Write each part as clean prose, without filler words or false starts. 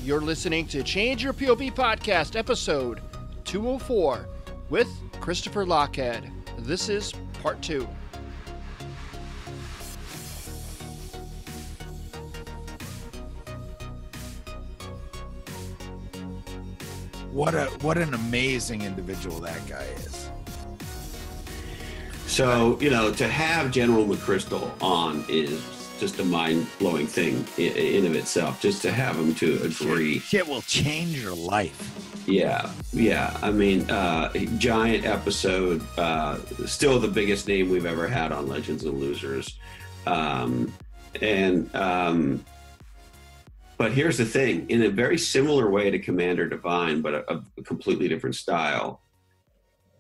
You're listening to Change Your POV Podcast, episode 204, with Christopher Lochhead. This is part 2. What an amazing individual that guy is. So, to have General McChrystal on is just a mind-blowing thing in of itself, just to have him to agree. Shit will change your life. Yeah. I mean, giant episode, still the biggest name we've ever had on Legends and Losers. But here's the thing, in a very similar way to Commander Divine, but a completely different style,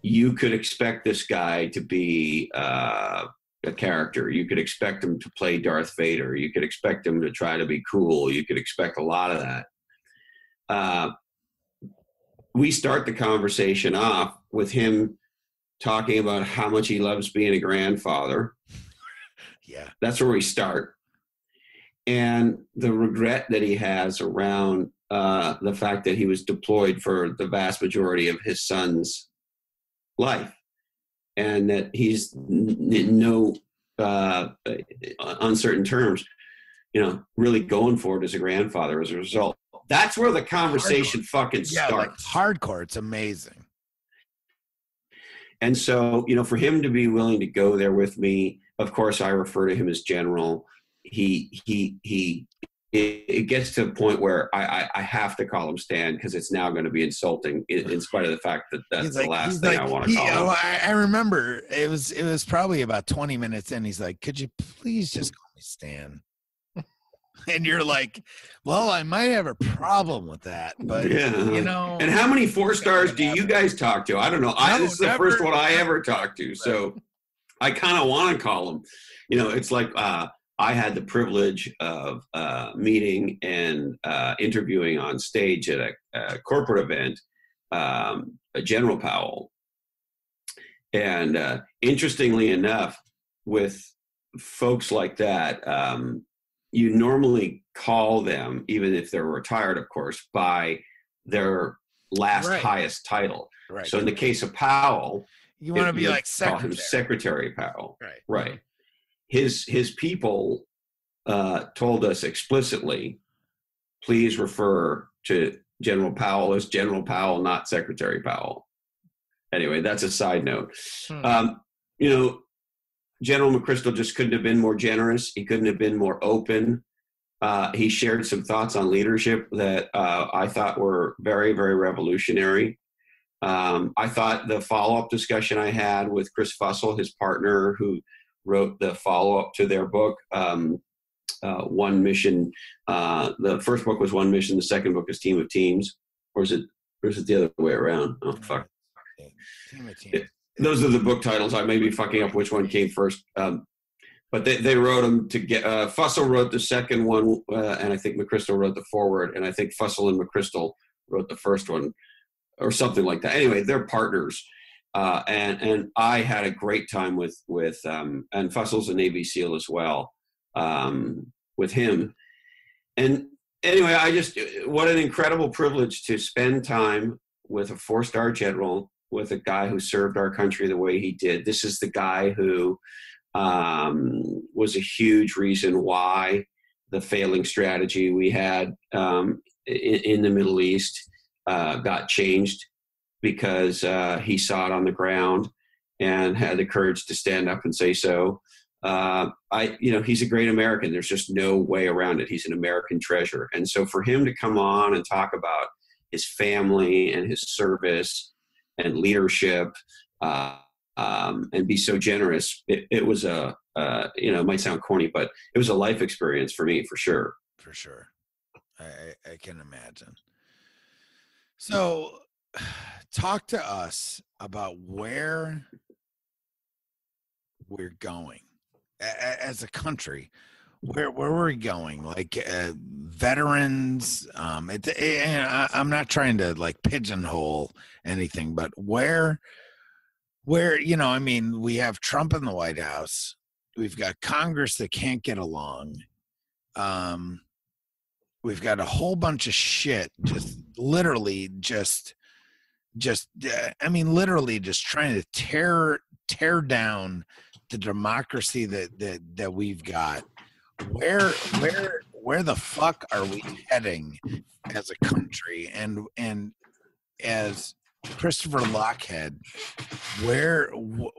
you could expect this guy to be a character. You could expect him to play Darth Vader. You could expect him to try to be cool. You could expect a lot of that. We start the conversation off with him talking about how much he loves being a grandfather. Yeah. That's where we start. And the regret that he has around the fact that he was deployed for the vast majority of his son's life, and that he's in no uncertain terms, really going for it as a grandfather as a result. That's where the conversation fucking starts. Like hardcore. It's amazing. And so, for him to be willing to go there with me, of course, I refer to him as General. It gets to a point where I have to call him Stan, because it's now going to be insulting, in spite of the fact that that's the last thing I want to call him. I remember it was probably about 20 minutes in. He's like, "Could you please just call me Stan?" And you're like, "Well, I might have a problem with that, but yeah. And how many 4-stars do you guys talk to? I don't know. This is the first one I ever talked to, so I kind of want to call him. It's like I had the privilege of meeting and interviewing on stage at a corporate event, General Powell. And interestingly enough, with folks like that, you normally call them, even if they're retired, of course, by their last highest title. Right. So in the case of Powell, you want to be like Secretary. Secretary Powell. Right. Mm-hmm. His people told us explicitly, please refer to General Powell as General Powell, not Secretary Powell. Anyway, that's a side note. General McChrystal just couldn't have been more generous. He couldn't have been more open. He shared some thoughts on leadership that I thought were very, very revolutionary. I thought the follow-up discussion I had with Chris Fussell, his partner, who wrote the follow-up to their book, One Mission. The first book was One Mission. The second book is Team of Teams. Or is it the other way around? Oh, fuck. Team of Teams. Those are the book titles. I may be fucking up which one came first. But they wrote them to get... Fussell wrote the second one, and I think McChrystal wrote the foreword, and I think Fussell and McChrystal wrote the first one, or something like that. Anyway, they're partners. And I had a great time with and Fussell's a Navy SEAL as well, with him. And anyway, what an incredible privilege to spend time with a 4-star general, with a guy who served our country the way he did. This is the guy who was a huge reason why the failing strategy we had in the Middle East got changed, because he saw it on the ground and had the courage to stand up and say so. He's a great American. There's just no way around it. He's an American treasure. And so for him to come on and talk about his family and his service and leadership, and be so generous, it was it might sound corny, but it was a life experience for me, for sure. For sure. I can imagine. So talk to us about where we're going as a country. Where are we going? Like veterans? I'm not trying to like pigeonhole anything, but where we have Trump in the White House. We've got Congress that can't get along. we've got a whole bunch of shit, literally just trying to tear down the democracy that we've got. Where the fuck are we heading as a country? And as Christopher Lochhead,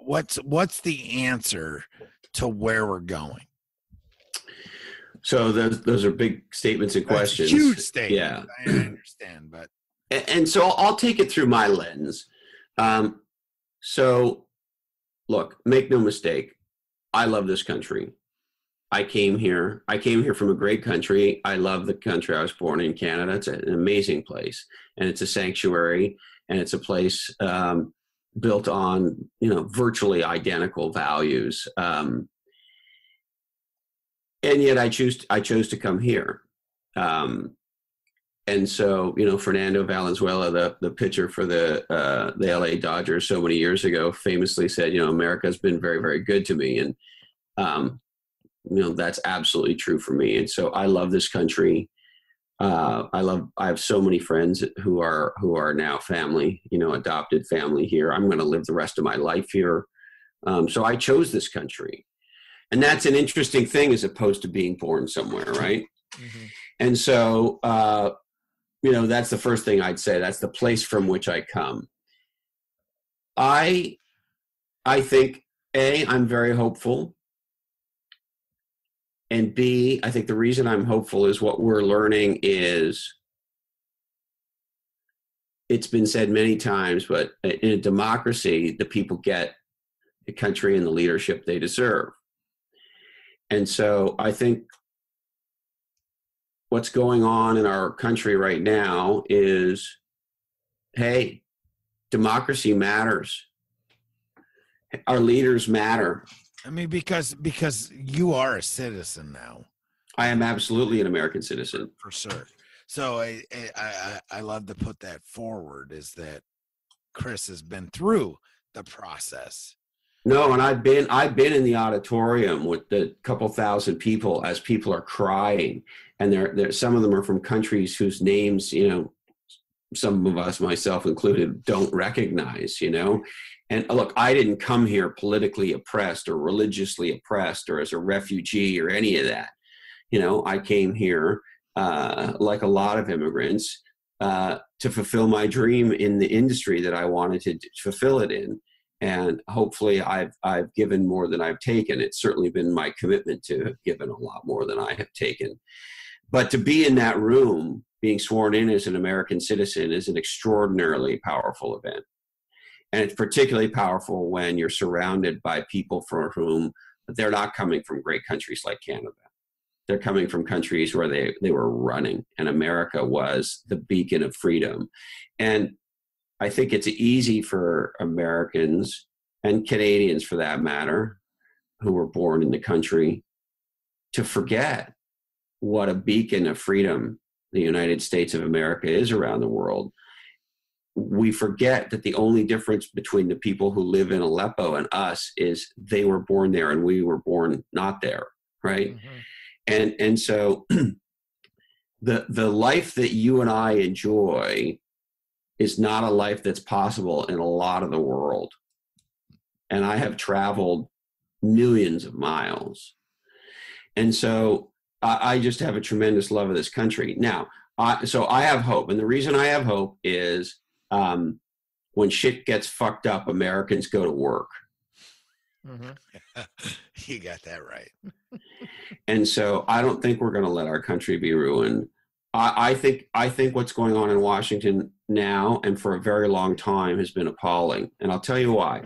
what's the answer to where we're going? So those are big statements and questions. That's a huge statement. Yeah, I understand, but and so I'll take it through my lens. So look, make no mistake, I love this country. I came here from a great country. I love the country I was born in, Canada. It's an amazing place, and it's a sanctuary, and it's a place built on, virtually identical values. And yet I chose to come here. And so, Fernando Valenzuela, the pitcher for the LA Dodgers so many years ago, famously said, America's been very, very good to me. And, that's absolutely true for me. And so I love this country. I have so many friends who are now family, adopted family here. I'm going to live the rest of my life here. So I chose this country. And that's an interesting thing as opposed to being born somewhere, right? Mm-hmm. And so, that's the first thing I'd say. That's the place from which I come. I think, A, I'm very hopeful. And B, I think the reason I'm hopeful is what we're learning is, it's been said many times, but in a democracy, the people get the country and the leadership they deserve. And so I think what's going on in our country right now is, hey, democracy matters. Our leaders matter. I mean, because you are a citizen now. I am absolutely an American citizen. For sure. So I love to put that forward, is that Chris has been through the process. No, and I've been in the auditorium with the couple thousand people as people are crying, and there some of them are from countries whose names, some of us, myself included, don't recognize, And look, I didn't come here politically oppressed or religiously oppressed or as a refugee or any of that. I came here, like a lot of immigrants, to fulfill my dream in the industry that I wanted to fulfill it in. And hopefully I've given more than I've taken. It's certainly been my commitment to have given a lot more than I have taken. But to be in that room, being sworn in as an American citizen, is an extraordinarily powerful event. And it's particularly powerful when you're surrounded by people for whom they're not coming from great countries like Canada. They're coming from countries where they were running, and America was the beacon of freedom. And I think it's easy for Americans, and Canadians for that matter, who were born in the country, to forget what a beacon of freedom the United States of America is around the world. We forget that the only difference between the people who live in Aleppo and us is they were born there and we were born not there, right? Mm-hmm. And so the life that you and I enjoy is not a life that's possible in a lot of the world. And I have traveled millions of miles. And so I just have a tremendous love of this country. Now, so I have hope. And the reason I have hope is when shit gets fucked up, Americans go to work. Mm-hmm. You got that right. And so I don't think we're going to let our country be ruined. I think what's going on in Washington now and for a very long time has been appalling. And I'll tell you why.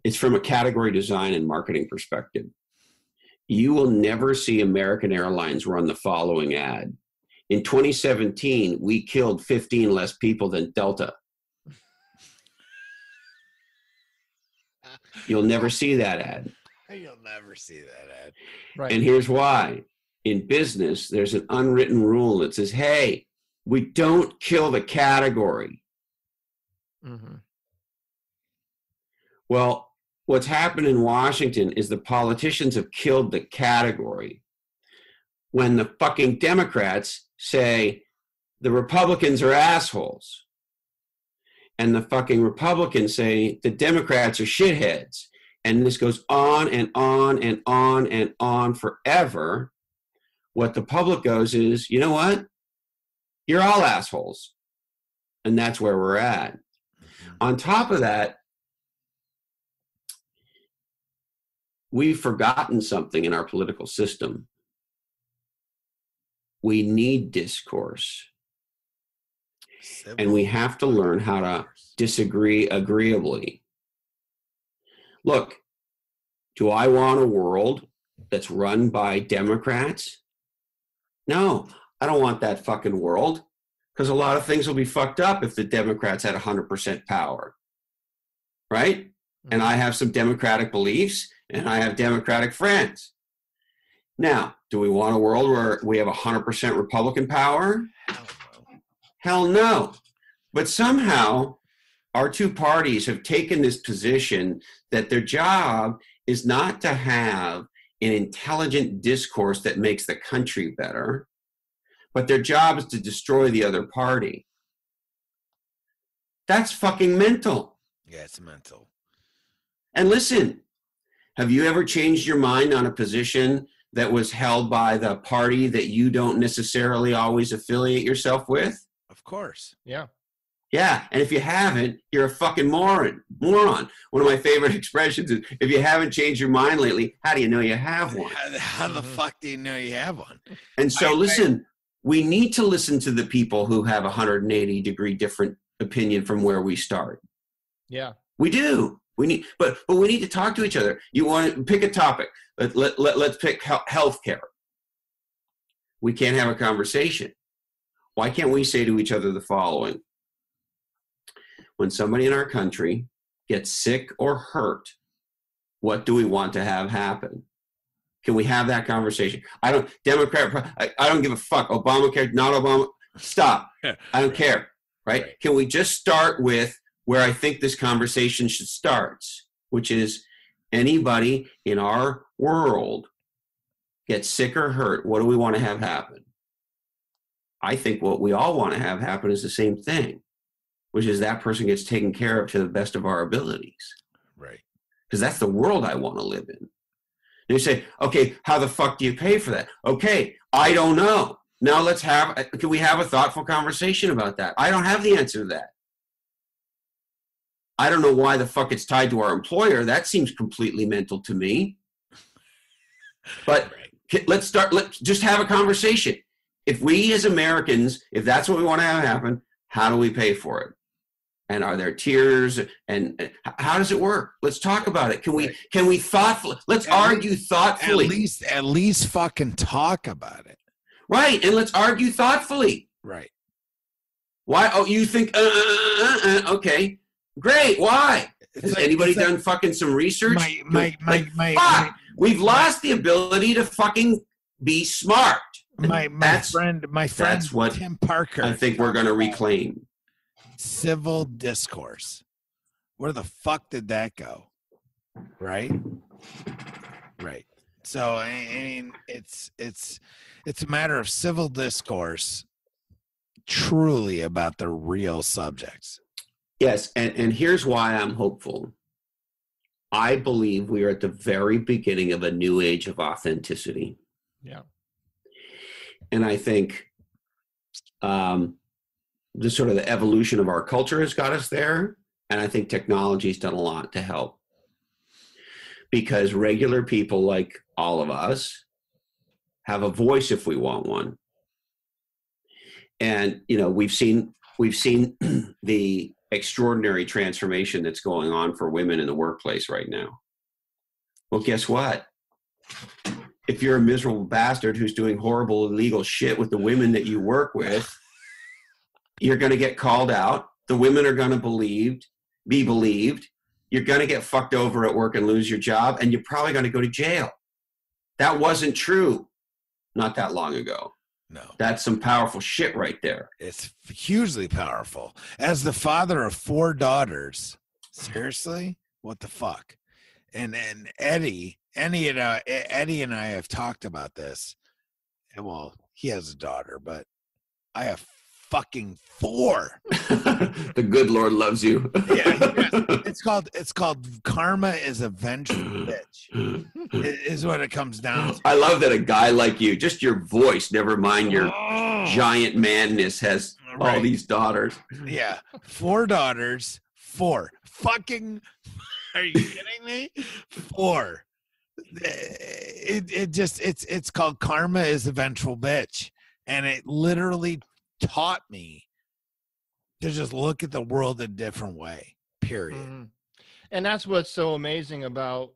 It's from a category design and marketing perspective. You will never see American Airlines run the following ad. In 2017, we killed 15 less people than Delta. You'll never see that ad. You'll never see that ad. Right. And here's why. In business, there's an unwritten rule that says, hey, we don't kill the category. Mm-hmm. Well, what's happened in Washington is the politicians have killed the category. when the fucking Democrats say the Republicans are assholes, and the fucking Republicans say the Democrats are shitheads, and this goes on and on and on and on forever, what the public goes is, you know what? You're all assholes. And that's where we're at. On top of that, we've forgotten something in our political system. We need discourse. And we have to learn how to disagree agreeably. Look, do I want a world that's run by Democrats? No, I don't want that fucking world, because a lot of things will be fucked up if the Democrats had 100% power, right? And I have some Democratic beliefs, and I have Democratic friends. Now, do we want a world where we have 100% Republican power? Hell no. But somehow our two parties have taken this position that their job is not to have an intelligent discourse that makes the country better, but their job is to destroy the other party. That's fucking mental. Yeah, it's mental. And listen, have you ever changed your mind on a position that was held by the party that you don't necessarily always affiliate yourself with? Of course. Yeah. Yeah, and if you haven't, you're a fucking moron. One of my favorite expressions is, if you haven't changed your mind lately, how do you know you have one? How the fuck do you know you have one? And so listen, we need to listen to the people who have 180-degree different opinion from where we start. Yeah. We do. We need, but we need to talk to each other. You want to pick a topic. Let's pick healthcare. We can't have a conversation. Why can't we say to each other the following? When somebody in our country gets sick or hurt, what do we want to have happen? Can we have that conversation? I don't give a fuck. Obamacare, not Obama. Stop. I don't care. Right? Can we just start with where I think this conversation should start, which is anybody in our world gets sick or hurt, what do we want to have happen? I think what we all want to have happen is the same thing, which is that person gets taken care of to the best of our abilities. Right. Because that's the world I want to live in. And you say, okay, how the fuck do you pay for that? Okay, I don't know. Now can we have a thoughtful conversation about that? I don't have the answer to that. I don't know why the fuck it's tied to our employer. That seems completely mental to me. But let's just have a conversation. If we as Americans, if that's what we want to have happen, how do we pay for it? And are there tiers? And how does it work? Let's talk about it. Can we thoughtfully? Let's argue thoughtfully. At least fucking talk about it. Right, and let's argue thoughtfully. Right. Why? Oh, you think? Okay, great. Why? Has anybody done fucking some research? We've lost the ability to fucking be smart. My friend, that's what Tim Parker. I think we're going to reclaim. Civil discourse. Where the fuck did that go? Right. So I mean, it's a matter of civil discourse, truly about the real subjects. Yes, and here's why I'm hopeful. I believe we are at the very beginning of a new age of authenticity. Yeah. And I think the sort of the evolution of our culture has got us there. And I think technology's done a lot to help. Because regular people like all of us have a voice if we want one. And, you know, we've seen the extraordinary transformation that's going on for women in the workplace right now. Well, guess what? If you're a miserable bastard who's doing horrible, illegal shit with the women that you work with, you're going to get called out. The women are going to be believed. You're going to get fucked over at work and lose your job, and you're probably going to go to jail. That wasn't true not that long ago. No. That's some powerful shit right there. It's hugely powerful. As the father of 4 daughters, seriously? What the fuck? And Eddie and I have talked about this. well, he has a daughter, but I have fucking 4. The good Lord loves you. Yeah, it's called Karma is a Vengeful Bitch. Is what it comes down to. I love that a guy like you, just your voice, never mind your giant manness, has all these daughters. Yeah, 4 daughters. 4 fucking. Are you kidding me? 4. It's called Karma is a Vengeful Bitch, and it literally taught me to just look at the world a different way, period. Mm-hmm. And that's what's so amazing about,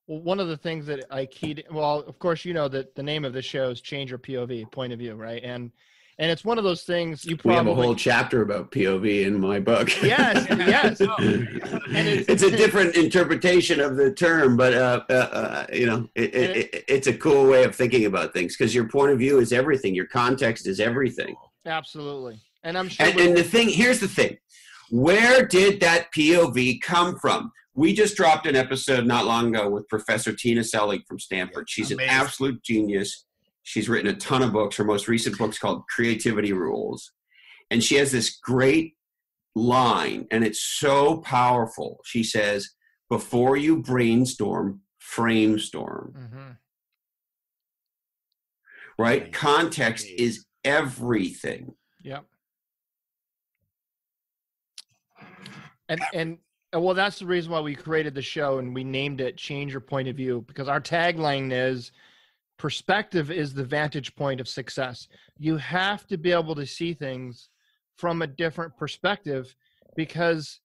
well, one of the things that I keyed, well, of course, you know that the name of the show is Change Your POV, point of view, right? And it's one of those things you probably... We have a whole chapter about POV in my book. Yes, yes. And it's a different interpretation of the term, but it's a cool way of thinking about things, because your point of view is everything. Your context is everything. Absolutely. And I'm sure... And here's the thing. Where did that POV come from? We just dropped an episode not long ago with Professor Tina Selig from Stanford. She's amazing. An absolute genius. She's written a ton of books. Her most recent book's called Creativity Rules. And she has this great line, and it's so powerful. She says, before you brainstorm, framestorm. Mm-hmm. Right? Context is everything. Yep. And well, that's the reason why we created the show and we named it Change Your Point of View, because our tagline is perspective is the vantage point of success. You have to be able to see things from a different perspective, because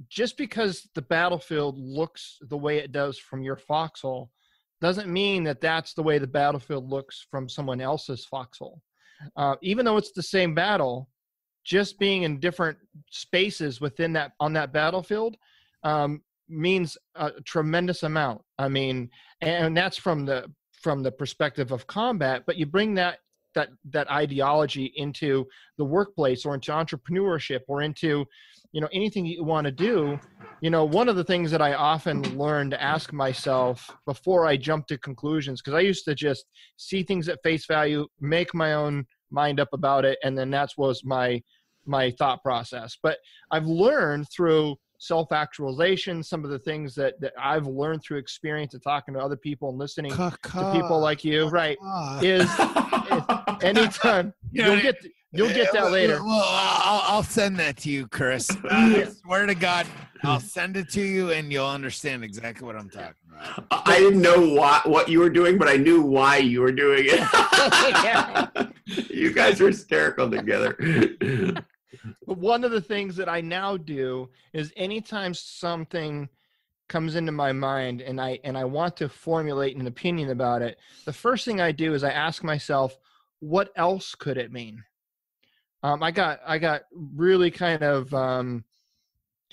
just because the battlefield looks the way it does from your foxhole doesn't mean that that's the way the battlefield looks from someone else's foxhole. Even though it's the same battle, just being in different spaces within that, on that battlefield, means a tremendous amount. I mean, and that's from the perspective of combat, but you bring that ideology into the workplace or into entrepreneurship or into, anything you want to do. One of the things that I often learn to ask myself before I jump to conclusions, because I used to just see things at face value, make my own mind up about it, and then that was my thought process. But I've learned through self-actualization, some of the things that I've learned through experience and talking to other people and listening to people like you, right, is anytime you'll get that later. Well, I'll send that to you, Chris. I swear to God, I'll send it to you and you'll understand exactly what I'm talking about. I didn't know what you were doing, but I knew why you were doing it. You guys are hysterical together. But one of the things that I now do is anytime something comes into my mind and I want to formulate an opinion about it, the first thing I do is I ask myself, what else could it mean? I got really kind of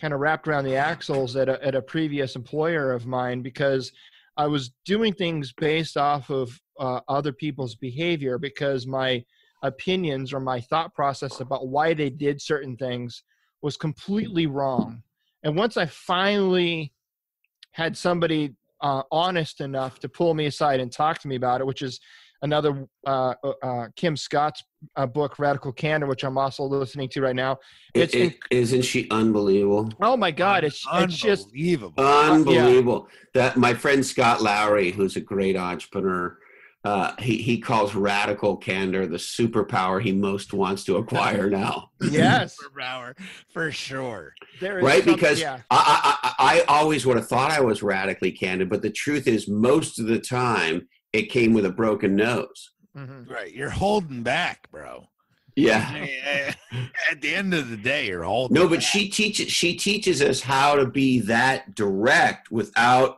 wrapped around the axles at a previous employer of mine, because I was doing things based off of other people's behavior, because my opinions or my thought process about why they did certain things was completely wrong. And once I finally had somebody honest enough to pull me aside and talk to me about it, which is another Kim Scott's book, Radical Candor, which I'm also listening to right now. Isn't she unbelievable? Oh my God, it's just unbelievable. Unbelievable. That my friend Scott Lowry, who's a great entrepreneur, he calls radical candor the superpower he most wants to acquire now. Yes, superpower for sure. Right, because I always would have thought I was radically candid, but the truth is, most of the time, it came with a broken nose. Mm-hmm. Right, you're holding back, bro. Yeah. At the end of the day, you're holding. No, but back. she teaches us how to be that direct without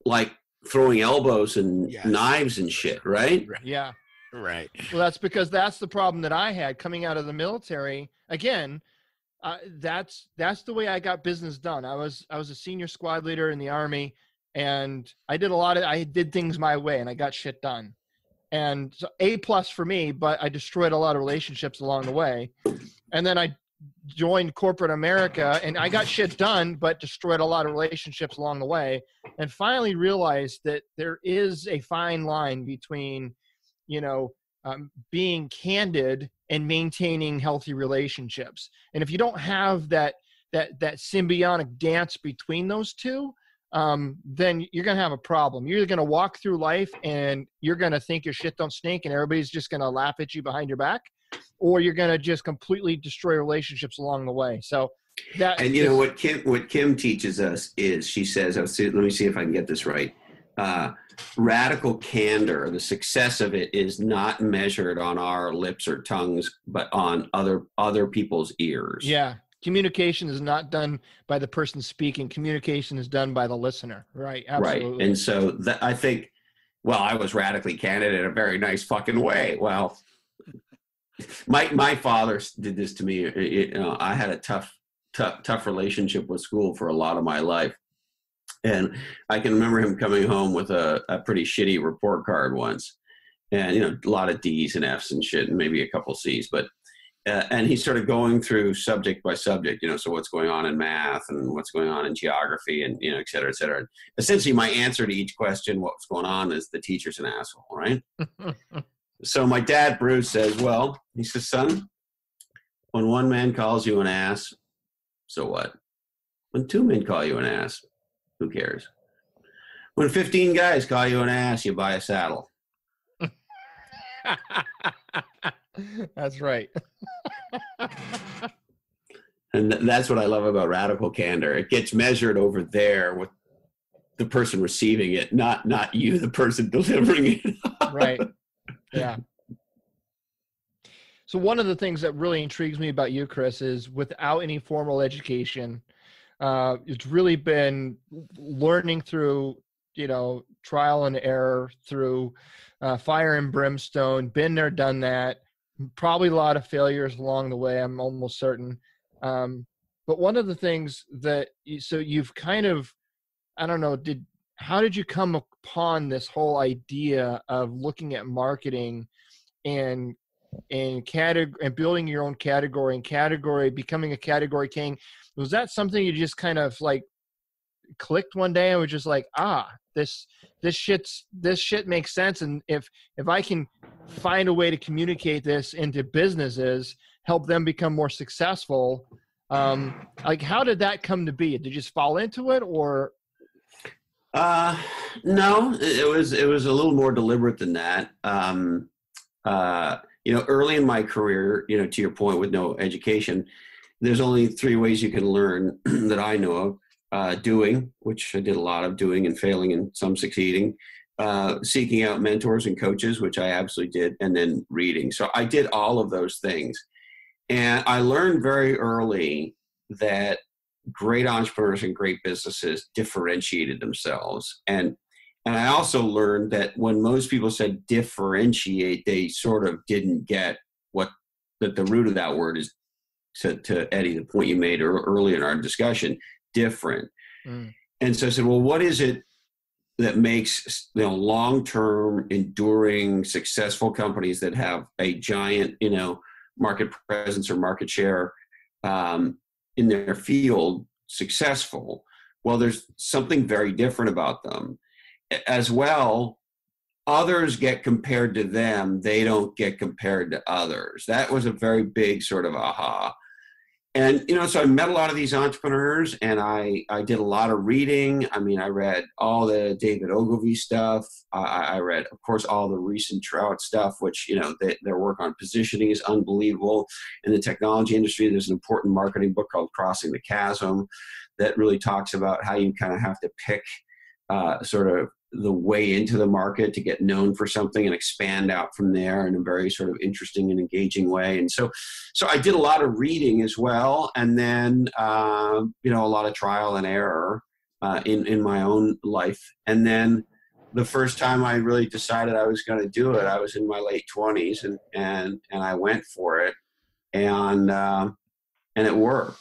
like throwing elbows and knives and shit, right? Yeah. Right. Well, that's because that's the problem that I had coming out of the military. Again, that's the way I got business done. I was a senior squad leader in the Army, and I did things my way, and I got shit done. And so A+ for me, but I destroyed a lot of relationships along the way. And then I joined corporate America, and I got shit done, but destroyed a lot of relationships along the way. And finally realized that there is a fine line between, being candid and maintaining healthy relationships. And if you don't have that symbiotic dance between those two, then you're going to have a problem. You're going to walk through life and you're going to think your shit don't stink and everybody's just going to laugh at you behind your back, or you're going to just completely destroy relationships along the way. So that, and you know what Kim teaches us is, she says, let me see if I can get this right. Radical candor, the success of it is not measured on our lips or tongues, but on other people's ears. Yeah. Communication is not done by the person speaking. Communication is done by the listener. Right. Absolutely. Right. And so I think, well, I was radically candid in a very nice fucking way. Well, my father did this to me. You know, I had a tough relationship with school for a lot of my life. And I can remember him coming home with a pretty shitty report card once, and, you know, a lot of D's and F's and shit, and maybe a couple C's, but, and he started going through subject by subject, you know, so what's going on in math and what's going on in geography and, you know, et cetera, et cetera. And essentially my answer to each question, what's going on, is the teacher's an asshole, right? So my dad, Bruce, says, well, he says, son, when one man calls you an ass, so what? When two men call you an ass, who cares? When 15 guys call you an ass, you buy a saddle. That's right. And that's what I love about radical candor. It gets measured over there with the person receiving it, not you, the person delivering it. Right. Yeah. So one of the things that really intrigues me about you, Chris, is without any formal education, it's really been learning through, you know, trial and error, through fire and brimstone, been there, done that, probably a lot of failures along the way, I'm almost certain. But one of the things that, so you've kind of, I don't know, how did you come upon this whole idea of looking at marketing and building your own category, becoming a category king? Was that something you just kind of like clicked one day and was just like, this shit makes sense, and if I can find a way to communicate this into businesses, help them become more successful, like, how did that come to be? Did you just fall into it, or? No, it was a little more deliberate than that. You know, early in my career, you know, to your point, with no education, there's only three ways you can learn that I know of. Doing, which I did a lot of, doing and failing and some succeeding, seeking out mentors and coaches, which I absolutely did, and then reading. So I did all of those things. And I learned very early that great entrepreneurs and great businesses differentiated themselves. And I also learned that when most people said differentiate, they sort of didn't get that the root of that word is, to Eddie, the point you made earlier in our discussion, different. And so I said, well, what is it that makes, you know, long-term, enduring, successful companies that have a giant, you know, market presence or market share in their field successful? Well, there's something very different about them. As well, others get compared to them. They don't get compared to others. That was a very big sort of aha. And, you know, so I met a lot of these entrepreneurs, and I did a lot of reading. I mean, I read all the David Ogilvy stuff. I read, of course, all the recent Trout stuff, which, you know, their work on positioning is unbelievable. In the technology industry, there's an important marketing book called Crossing the Chasm that really talks about how you kind of have to pick sort of the way into the market to get known for something and expand out from there in a very sort of interesting and engaging way. And so I did a lot of reading as well. And then, you know, a lot of trial and error in my own life. And then the first time I really decided I was going to do it, I was in my late 20s, and I went for it, and it worked.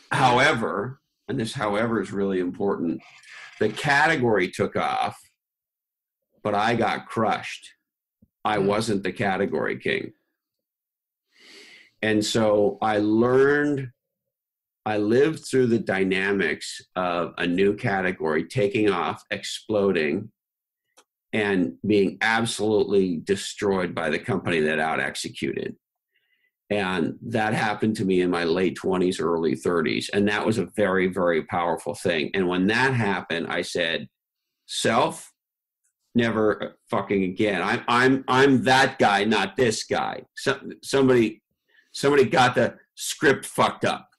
However, and this however is really important, the category took off, but I got crushed. I wasn't the category king. And so I lived through the dynamics of a new category taking off, exploding, and being absolutely destroyed by the company that out executed. And that happened to me in my late 20s, early 30s. And that was a very, very powerful thing. And when that happened, I said, self, never fucking again. I'm that guy, not this guy. Somebody got the script fucked up.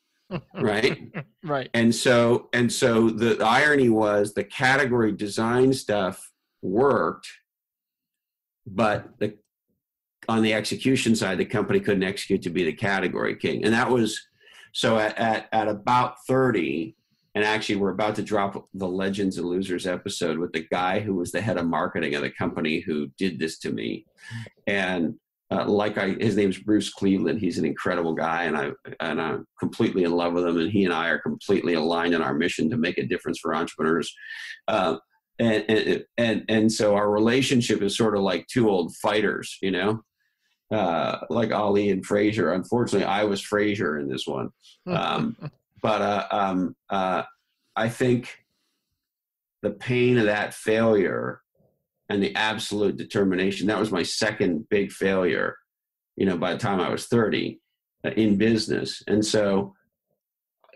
Right. Right. And so the irony was the category design stuff worked, but on the execution side, the company couldn't execute to be the category king. And that was, so at about 30, and actually we're about to drop the Legends and Losers episode with the guy who was the head of marketing of the company who did this to me. And his name's Bruce Cleveland. He's an incredible guy, and I'm completely in love with him. And he and I are completely aligned in our mission to make a difference for entrepreneurs. And so our relationship is sort of like two old fighters, you know, like Ali and Frazier. Unfortunately, I was Frazier in this one. But I think the pain of that failure and the absolute determination, that was my second big failure, you know, by the time I was 30 in business. And so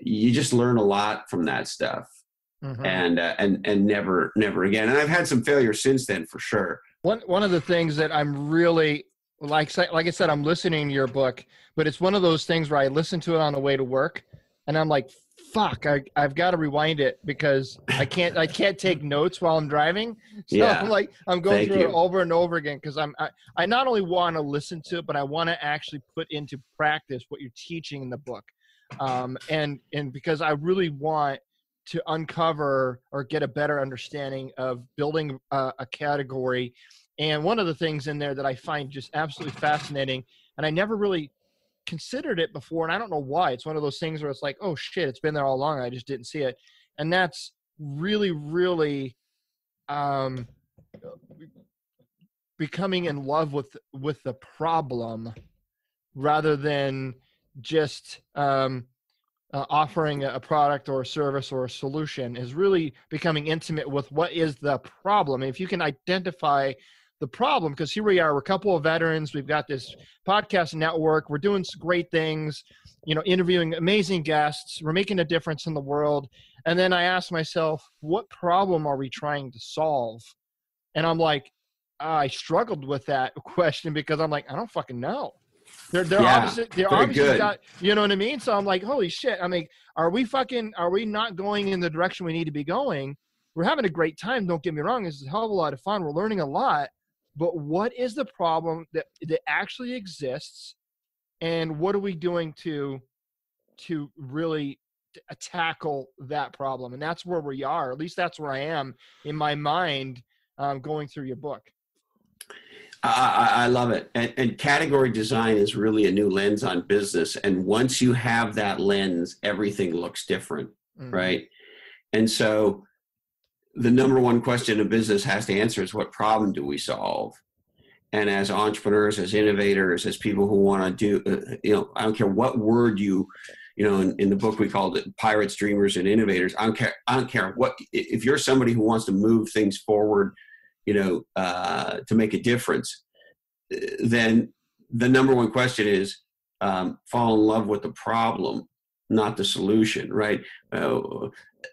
you just learn a lot from that stuff. Mm-hmm. And never again. And I've had some failures since then, for sure. One of the things that I'm really, like I said, I'm listening to your book, but it's one of those things where I listen to it on the way to work, and I'm like, fuck, I've got to rewind it because I can't take notes while I'm driving. So yeah. I'm going through it over and over again because I not only want to listen to it, but I want to actually put into practice what you're teaching in the book. And because I really want to uncover or get a better understanding of building a category. And one of the things in there that I find just absolutely fascinating, and I never really considered it before, and I don't know why. It's one of those things where it's like, oh shit, it's been there all along. I just didn't see it. And that's really, really becoming in love with the problem rather than just offering a product or a service or a solution, is really becoming intimate with what is the problem. If you can identify the problem, because here we are, we're a couple of veterans, we've got this podcast network, we're doing some great things, you know, interviewing amazing guests, we're making a difference in the world. And then I ask myself, what problem are we trying to solve? And I'm like, I struggled with that question because I'm like, I don't fucking know. They're obviously got, you know what I mean? So I'm like, holy shit. I mean, are we not going in the direction we need to be going? We're having a great time. Don't get me wrong. This is a hell of a lot of fun. We're learning a lot, but what is the problem that actually exists? And what are we doing to really tackle that problem? And that's where we are. At least that's where I am in my mind, going through your book. I love it. And category design is really a new lens on business. And once you have that lens, everything looks different, right? And so the number one question a business has to answer is, what problem do we solve? And as entrepreneurs, as innovators, as people who want to do, you know, I don't care what word you know, in the book we called it Pirates, Dreamers, and Innovators. I don't care what, if you're somebody who wants to move things forward, you know, to make a difference, then the number one question is fall in love with the problem, not the solution, right?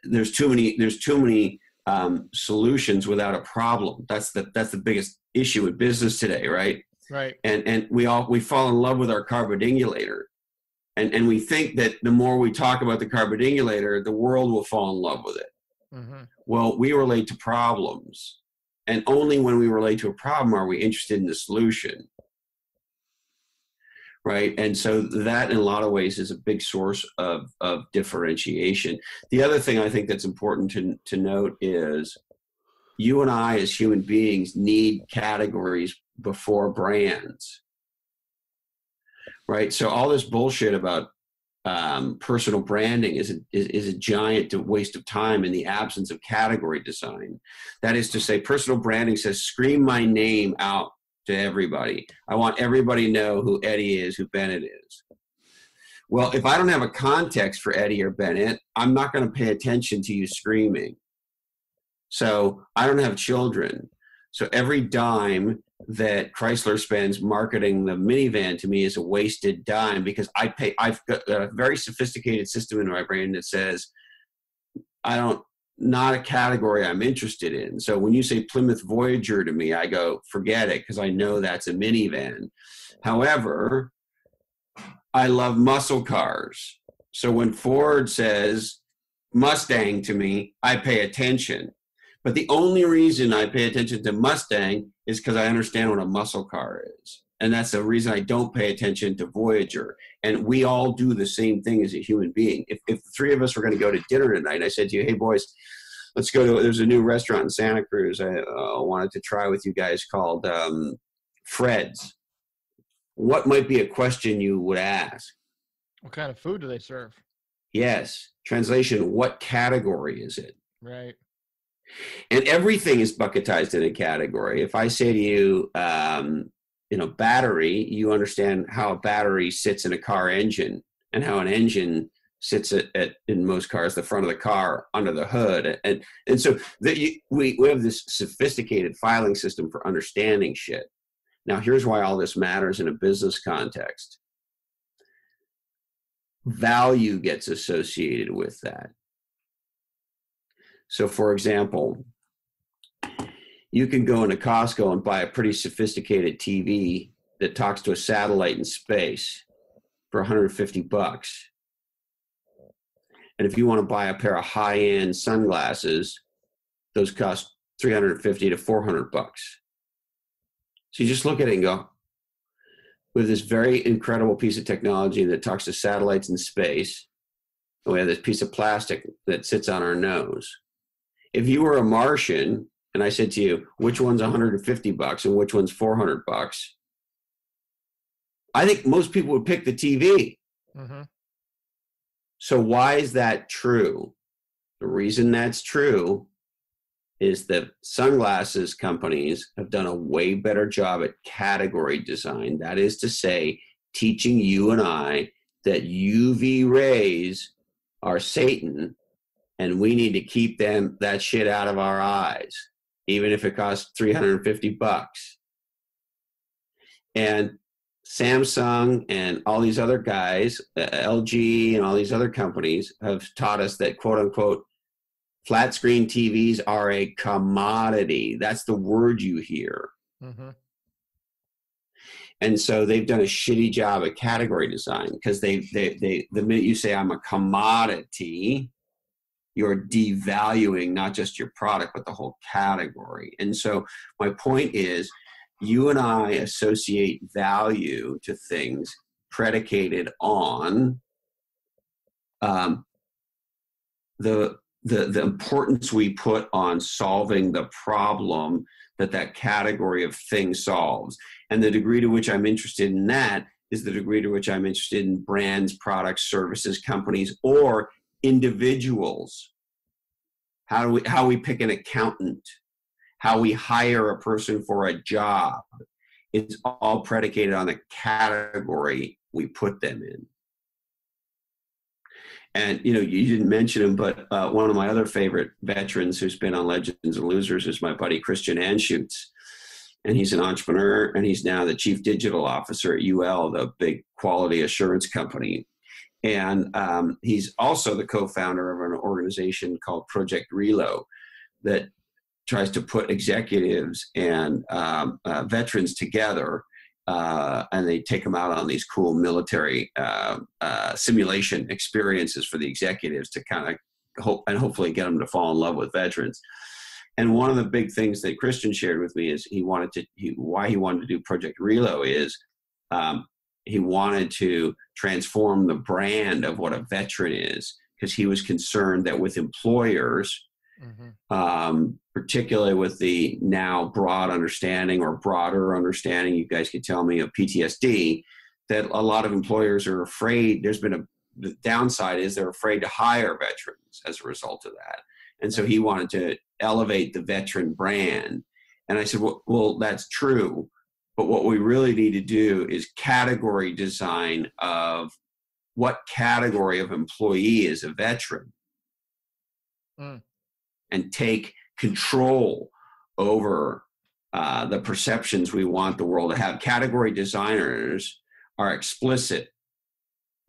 There's too many solutions without a problem. That's the biggest issue with business today, right? Right. And we fall in love with our carbidingulator, and we think that the more we talk about the carbidingulator, the world will fall in love with it. Mm-hmm. Well, we relate to problems. And only when we relate to a problem are we interested in the solution, right? And so that, in a lot of ways, is a big source of differentiation. The other thing I think that's important to note is you and I, as human beings, need categories before brands, right? So all this bullshit about personal branding is a giant waste of time in the absence of category design. That is to say, personal branding says, scream my name out to everybody. I want everybody to know who Eddie is, who Bennett is. Well, if I don't have a context for Eddie or Bennett, I'm not going to pay attention to you screaming. So I don't have children. So every dime that Chrysler spends marketing the minivan to me is a wasted dime, because I've got a very sophisticated system in my brain that says, not a category I'm interested in. So when you say Plymouth Voyager to me, I go, forget it, because I know that's a minivan. However, I love muscle cars. So when Ford says Mustang to me, I pay attention. But the only reason I pay attention to Mustang is because I understand what a muscle car is. And that's the reason I don't pay attention to Voyager. And we all do the same thing as a human being. If the three of us were going to go to dinner tonight, I said to you, hey, boys, let's go to, there's a new restaurant in Santa Cruz I wanted to try with you guys called Fred's. What might be a question you would ask? What kind of food do they serve? Yes. Translation, what category is it? Right. And everything is bucketized in a category. If I say to you, battery, you understand how a battery sits in a car engine, and how an engine sits in most cars, the front of the car, under the hood. And so we have this sophisticated filing system for understanding shit. Now, here's why all this matters in a business context. Value gets associated with that. So, for example, you can go into Costco and buy a pretty sophisticated TV that talks to a satellite in space for $150. And if you want to buy a pair of high-end sunglasses, those cost $350 to $400. So you just look at it and go, with this very incredible piece of technology that talks to satellites in space, and we have this piece of plastic that sits on our nose. If you were a Martian and I said to you, which one's $150 and which one's $400, I think most people would pick the TV. Mm-hmm. So why is that true? The reason that's true is that sunglasses companies have done a way better job at category design. That is to say, teaching you and I that UV rays are Satan, and we need to keep that shit out of our eyes, even if it costs $350. And Samsung and all these other guys, LG and all these other companies have taught us that, quote unquote, flat screen TVs are a commodity. That's the word you hear. Mm-hmm. And so they've done a shitty job at category design, because the minute you say I'm a commodity, you're devaluing not just your product, but the whole category. And so my point is, you and I associate value to things predicated on the importance we put on solving the problem that category of thing solves. And the degree to which I'm interested in that is the degree to which I'm interested in brands, products, services, companies, or individuals. How we pick an accountant, how we hire a person for a job. It's all predicated on the category we put them in. And, you didn't mention him, but one of my other favorite veterans who's been on Legends and Losers is my buddy Christian Anschutz. And he's an entrepreneur, and he's now the chief digital officer at UL, the big quality assurance company. And he's also the co-founder of an organization called Project Relo that tries to put executives and veterans together, and they take them out on these cool military simulation experiences for the executives to kind of hopefully get them to fall in love with veterans. And one of the big things that Christian shared with me is why he wanted to do Project Relo is he wanted to transform the brand of what a veteran is, because he was concerned that with employers, mm-hmm. Particularly with the now broad understanding or broader understanding, you guys could tell me, of PTSD, that a lot of employers are afraid. The downside is they're afraid to hire veterans as a result of that. And so he wanted to elevate the veteran brand. And I said, well, that's true. But what we really need to do is category design of what category of employee is a veteran, and take control over the perceptions we want the world to have. Category designers are explicit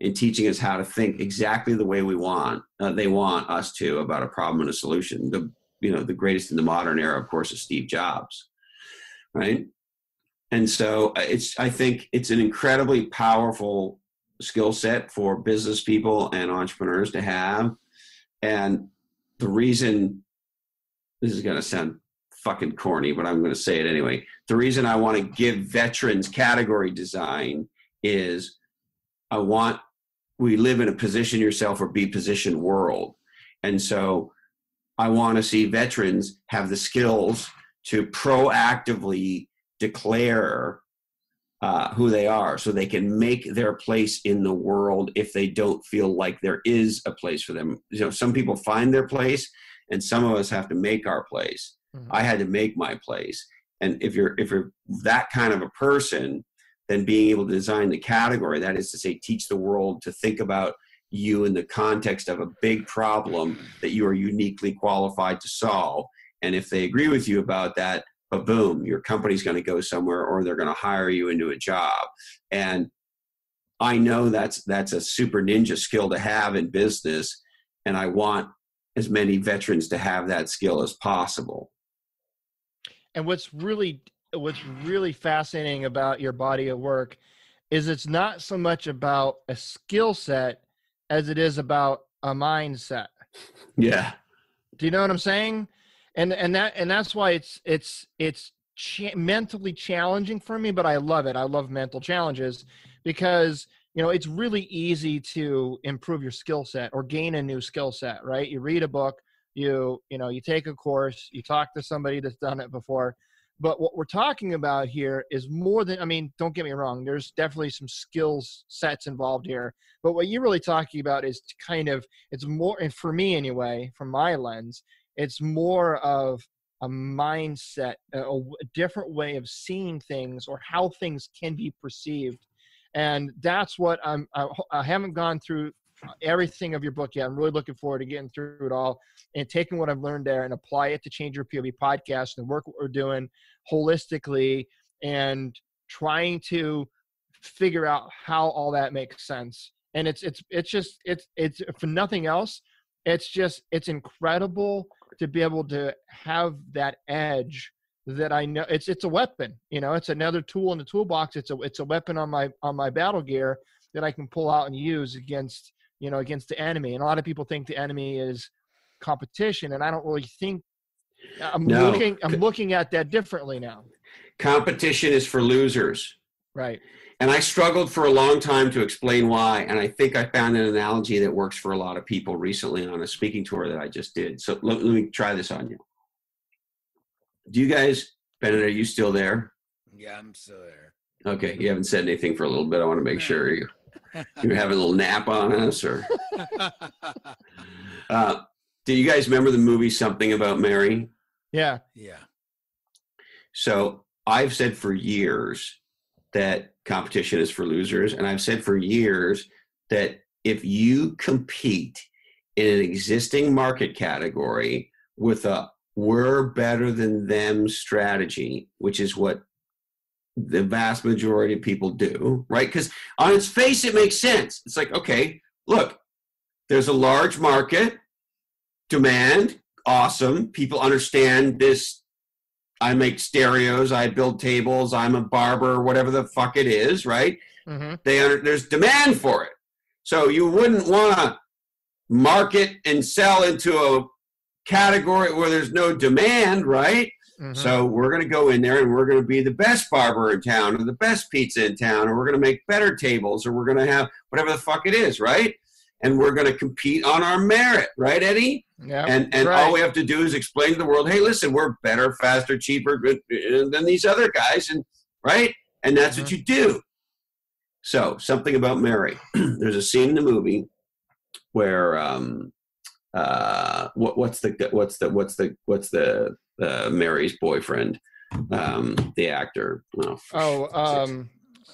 in teaching us how to think exactly the way they want us to about a problem and a solution. The greatest in the modern era, of course, is Steve Jobs, right? And so I think it's an incredibly powerful skill set for business people and entrepreneurs to have. And the reason, this is going to sound fucking corny, but I'm going to say it anyway. The reason I want to give veterans category design is we live in a position yourself or be positioned world. And so I want to see veterans have the skills to proactively declare who they are so they can make their place in the world if they don't feel like there is a place for them. Some people find their place and some of us have to make our place. Mm-hmm. I had to make my place. And if you're that kind of a person, then being able to design the category, that is to say, teach the world to think about you in the context of a big problem that you are uniquely qualified to solve. And if they agree with you about that, boom, your company's going to go somewhere or they're going to hire you into a job. And I know that's a super ninja skill to have in business. And I want as many veterans to have that skill as possible. And what's really fascinating about your body of work is it's not so much about a skill set as it is about a mindset. Yeah. Do you know what I'm saying? And that's why it's mentally challenging for me, but I love it. I love mental challenges because, it's really easy to improve your skill set or gain a new skill set, right? You read a book, you take a course, you talk to somebody that's done it before. But what we're talking about here is more than, don't get me wrong, there's definitely some skills sets involved here. But what you're really talking about is it's more, and for me anyway, from my lens, it's more of a mindset, a different way of seeing things or how things can be perceived. And that's what I haven't gone through everything of your book yet. I'm really looking forward to getting through it all and taking what I've learned there and apply it to Change Your POV podcast and the work we're doing holistically and trying to figure out how all that makes sense. And it's for nothing else, it's incredible to be able to have that edge that I know it's a weapon, it's another tool in the toolbox. It's a weapon on my battle gear that I can pull out and use against the enemy. And a lot of people think the enemy is competition. And I don't really think I'm looking at that differently now. Competition is for losers. Right. And I struggled for a long time to explain why. And I think I found an analogy that works for a lot of people recently on a speaking tour that I just did. So let me try this on you. Do you guys, Bennett, are you still there? Yeah, I'm still there. Okay. You haven't said anything for a little bit. I want to make sure you're having a little nap on us or. Do you guys remember the movie Something About Mary? Yeah. Yeah. So I've said for years that competition is for losers. And I've said for years that if you compete in an existing market category with a we're better than them strategy, which is what the vast majority of people do, right? Because on its face, it makes sense. It's like, okay, look, there's a large market, demand, awesome. People understand this. I make stereos, I build tables, I'm a barber, whatever the fuck it is, right? Mm-hmm. There's demand for it. So you wouldn't want to market and sell into a category where there's no demand, right? Mm-hmm. So we're going to go in there and we're going to be the best barber in town or the best pizza in town, or we're going to make better tables, or we're going to have whatever the fuck it is, right? And we're going to compete on our merit, right, Eddie? Yeah. And right. All we have to do is explain to the world, hey, listen, we're better, faster, cheaper than these other guys, and right? And that's what you do. So, Something About Mary. There's a scene in the movie where what's the Mary's boyfriend, the actor?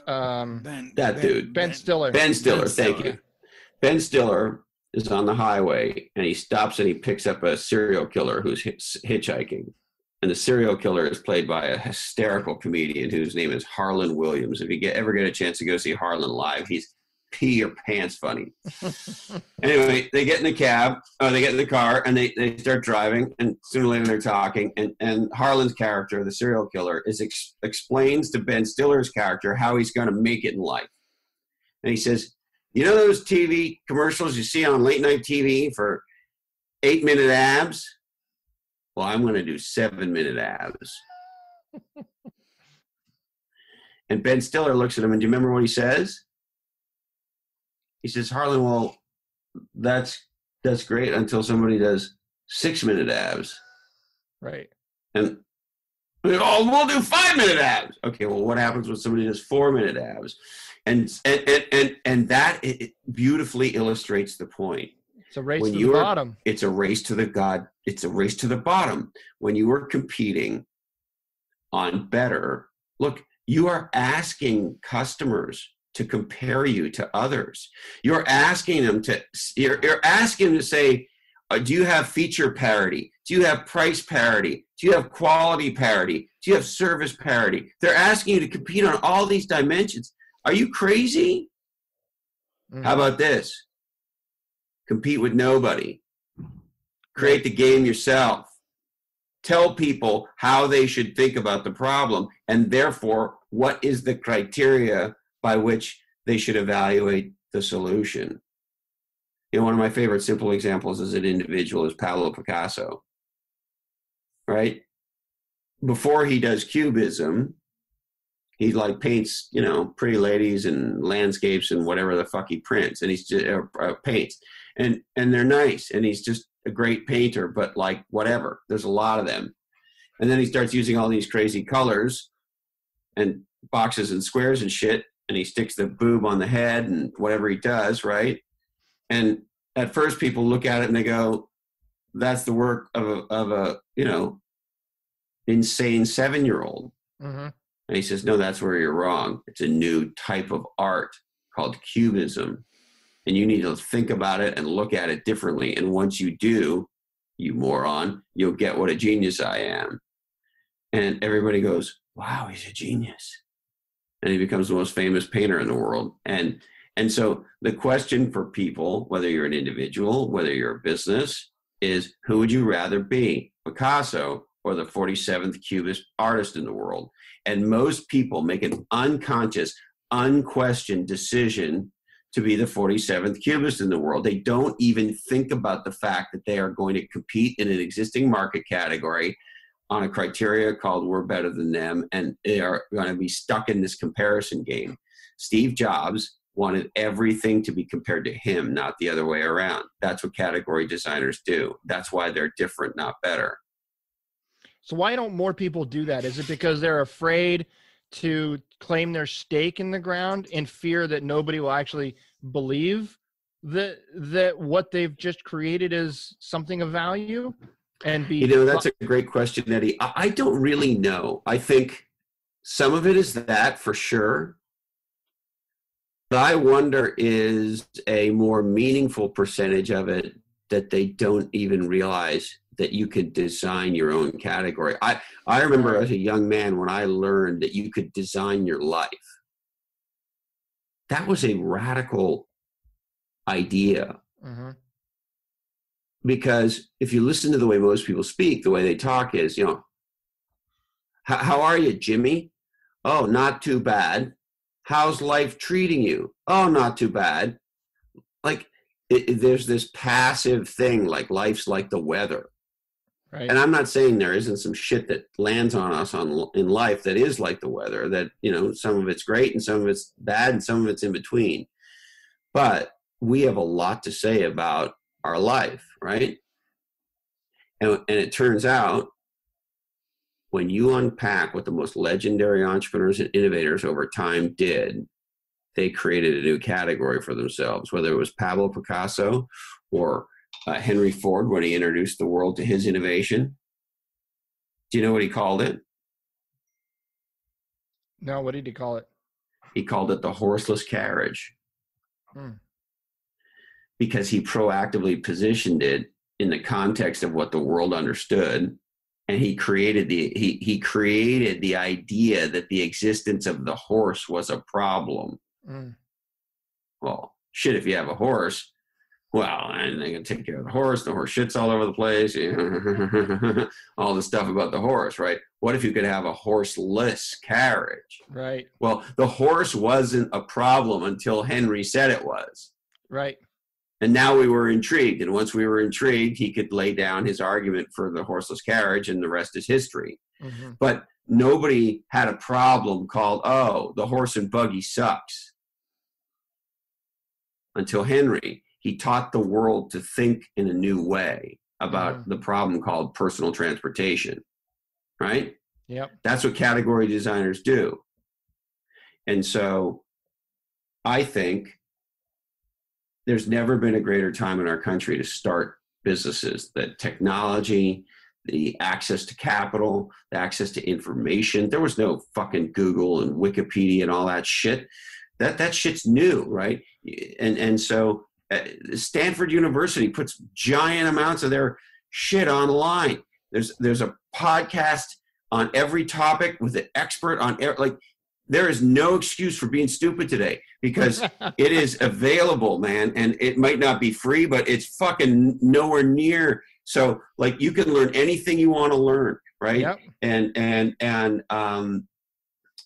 Ben Stiller. Ben Stiller. Thank you. Ben Stiller is on the highway and he stops and he picks up a serial killer who's hitchhiking. And the serial killer is played by a hysterical comedian whose name is Harlan Williams. If you ever get a chance to go see Harlan live, he's pee your pants funny. Anyway, they get in the cab, they get in the car, and they start driving, and sooner or later they're talking, and Harlan's character, the serial killer, explains to Ben Stiller's character how he's going to make it in life. And he says, you know those TV commercials you see on late night TV for 8-minute abs? Well, I'm going to do 7-minute abs. And Ben Stiller looks at him, and do you remember what he says? He says, Harlan, well, that's great until somebody does 6-minute abs. Right. And we'll do 5-minute abs. Okay, well, what happens when somebody does 4-minute abs? And that it beautifully illustrates the point. It's a race to the bottom. It's a race to the bottom. When you are competing on better, look, you are asking customers to compare you to others. You're asking them to say, do you have feature parity? Do you have price parity? Do you have quality parity? Do you have service parity? They're asking you to compete on all these dimensions. Are you crazy? Mm-hmm. How about this? Compete with nobody. Create the game yourself. Tell people how they should think about the problem, and therefore, what is the criteria by which they should evaluate the solution. You know, one of my favorite simple examples as an individual is Pablo Picasso, right? Before he does cubism, he like paints, you know, pretty ladies and landscapes and whatever the fuck he prints, and he's just paints, and they're nice, and he's just a great painter, but like whatever, there's a lot of them. And then he starts using all these crazy colors and boxes and squares and shit, and he sticks the boob on the head and whatever he does, right? And at first people look at it and they go, that's the work of a you know, insane 7-year-old. Mm-hmm. And he says, no, that's where you're wrong. It's a new type of art called cubism. And you need to think about it and look at it differently. And once you do, you moron, you'll get what a genius I am. And everybody goes, wow, he's a genius. And he becomes the most famous painter in the world. And so the question for people, whether you're an individual, whether you're a business, is who would you rather be, Picasso or the 47th Cubist artist in the world? And most people make an unconscious, unquestioned decision to be the 47th Cubist in the world. They don't even think about the fact that they are going to compete in an existing market category on a criteria called we're better than them, and they are going to be stuck in this comparison game. Steve Jobs wanted everything to be compared to him, not the other way around. That's what category designers do. That's why they're different, not better. So why don't more people do that? Is it because they're afraid to claim their stake in the ground in fear that nobody will actually believe that what they've just created is something of value? And be, you know, that's a great question, Eddie. I don't really know. I think some of it is that for sure. But I wonder is a more meaningful percentage of it that they don't even realize that you could design your own category. I remember as a young man when I learned that you could design your life. That was a radical idea. Mm-hmm. Because if you listen to the way most people speak, the way they talk is, you know, how are you, Jimmy? Oh, not too bad. How's life treating you? Oh, not too bad. Like there's this passive thing, like life's like the weather. Right. And I'm not saying there isn't some shit that lands on us in life that is like the weather, that, you know, some of it's great and some of it's bad and some of it's in between. But we have a lot to say about our life, right? And it turns out when you unpack what the most legendary entrepreneurs and innovators over time did, they created a new category for themselves, whether it was Pablo Picasso or Henry Ford when he introduced the world to his innovation. Do you know what he called it? No, what did he call it? He called it the horseless carriage. Because he proactively positioned it in the context of what the world understood And he created he created the idea that the existence of the horse was a problem. Well, shit, if you have a horse, well, and they can take care of the horse shits all over the place, all the stuff about the horse, right? What if you could have a horseless carriage? Right. Well, the horse wasn't a problem until Henry said it was. Right. And now we were intrigued. And once we were intrigued, he could lay down his argument for the horseless carriage, and the rest is history. But nobody had a problem called, oh, the horse and buggy sucks. Until Henry. He taught the world to think in a new way about the problem called personal transportation, right? Yep. That's what category designers do. And so I think there's never been a greater time in our country to start businesses. That technology, the access to capital, the access to information. There was no fucking Google and Wikipedia and all that shit. That shit's new, right? And so Stanford University puts giant amounts of their shit online. There's a podcast on every topic with an expert on like. There is no excuse for being stupid today, because it is available, man. And it might not be free, but it's fucking nowhere near. So like, you can learn anything you want to learn, right? Yep. And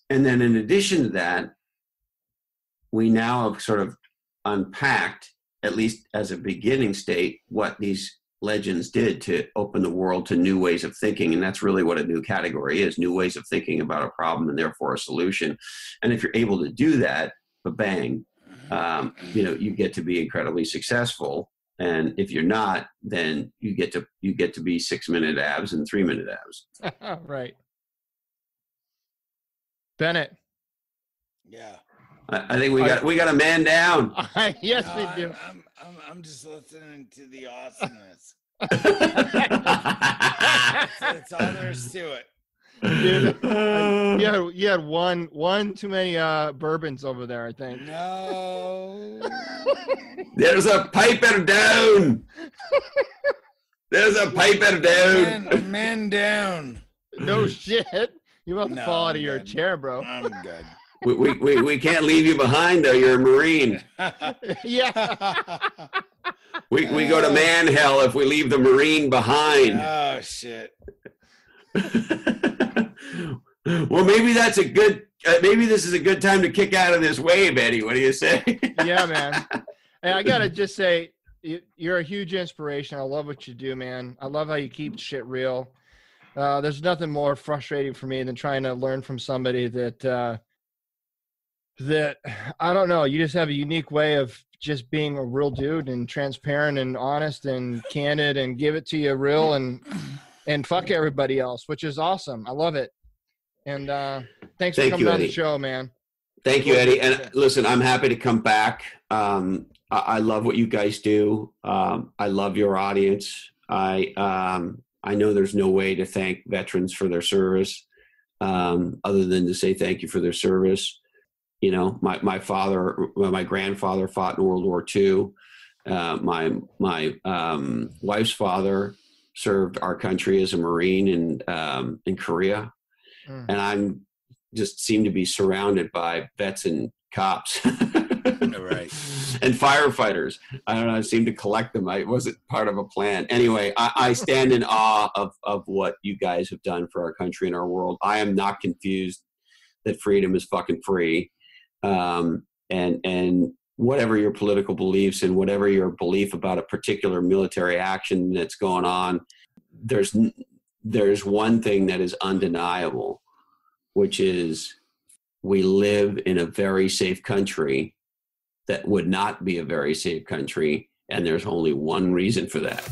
then in addition to that, we now have sort of unpacked, at least as a beginning state, what these legends did to open the world to new ways of thinking. And that's really what a new category is, new ways of thinking about a problem and therefore a solution. And if you're able to do that, bang, you get to be incredibly successful. And if you're not, then you get to be 6-minute abs and 3-minute abs. Right. Bennett. Yeah. I think we got a man down. Yes, we do. I'm just listening to the awesomeness. That's all there is to it. Dude, you had one too many bourbons over there, I think. No. There's a piper down. There's a piper down. Man down. No shit. You're about to fall out of your chair, bro. I'm good. We can't leave you behind, though. You're a Marine. Yeah. We go to man hell if we leave the Marine behind. Oh shit. Well, maybe that's a good. Maybe this is a good time to kick out of this wave, Eddie. What do you say? Yeah, man. And I gotta just say, you're a huge inspiration. I love what you do, man. I love how you keep shit real. There's nothing more frustrating for me than trying to learn from somebody that I don't know. You just have a unique way of just being a real dude and transparent and honest and candid and give it to you real and fuck everybody else, which is awesome. I love it. And thanks for coming on the show, man. Thank you, Eddie. And listen, I'm happy to come back. I love what you guys do. I love your audience. I know there's no way to thank veterans for their service other than to say thank you for their service. You know, my grandfather fought in World War II. My wife's father served our country as a Marine in Korea. And I'm just seem to be surrounded by vets and cops. Right. And firefighters. I don't know. I seem to collect them. I wasn't part of a plan. Anyway, I stand in awe of what you guys have done for our country and our world. I am not confused that freedom is fucking free. And whatever your political beliefs and whatever your belief about a particular military action that's going on, there's one thing that is undeniable, which is we live in a very safe country that would not be a very safe country. And there's only one reason for that.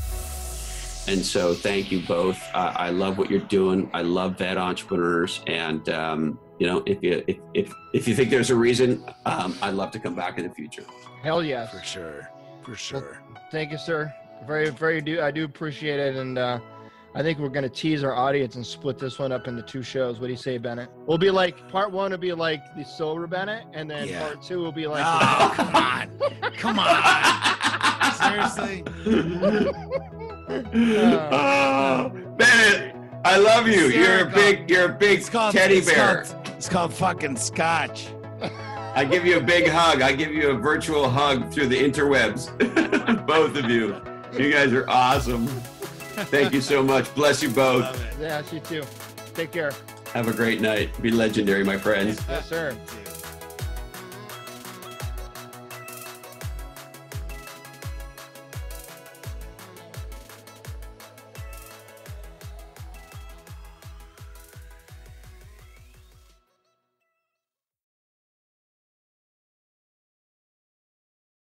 And so thank you both. I love what you're doing. I love vet entrepreneurs. And, you know, if you think there's a reason, I'd love to come back in the future. Hell yeah. For sure. For sure. Well, thank you, sir. I do appreciate it. And I think we're going to tease our audience and split this one up into 2 shows. What do you say, Bennett? We'll be like, part 1 will be like the sober Bennett, and then part 2 will be like... Oh, come on. Come on. Seriously? Bennett, I love you. Hysterical. You're a big teddy bear. It's called fucking scotch. I give you a big hug. I give you a virtual hug through the interwebs. Both of you. You guys are awesome. Thank you so much. Bless you both. Yes, you too. Take care. Have a great night. Be legendary, my friends. Yes, sir.